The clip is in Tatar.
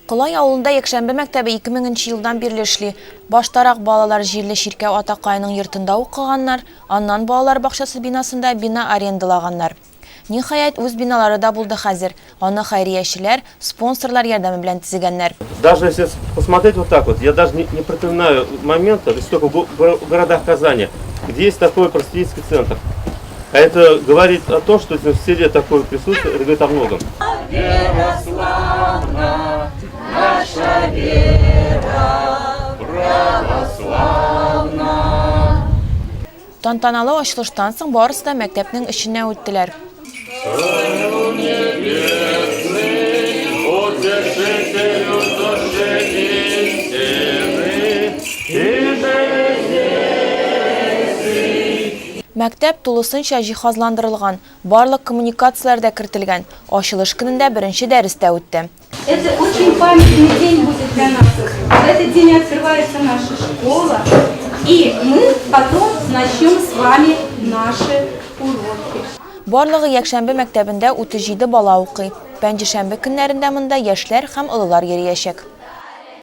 Кылай авылында якшәмбе мәктәбе 2000 елдан бирле эшли. Баштарак балалар җирле Ширкәү атакайның йортында укыганнар, аннан балалар бакчасы бинасында бина арендалаганнар. Ниһаять, үз биналары да булды хәзер. Аны хәйриячеләр, спонсорлар ярдәме белән төзегәннәр. Даже если посмотреть вот так вот, я даже не припоминаю момента, только в городах Казани, где есть такой просветительский центр. А это говорит о том, что в селе такое присутствие, это говорит о многом. Наша вера православна. Тантаналы ачылыштан соң барысы да мәктәпнең эченә үттеләр. Мәктәп тулысынча җиһазландырылган, барлык коммуникацияләр дә кертелгән. Ачылыш көнендә беренче дәрес тә үтте. Это очень памятный день будет для нас. В этот день открывается наша школа, и мы потом начнем с вами наши уроки. Барлыгы якшәмбе мәктәбендә 37 бала укый. Пәнҗешәмбе көннәрендә монда яшьләр һәм олылар йөриячәк.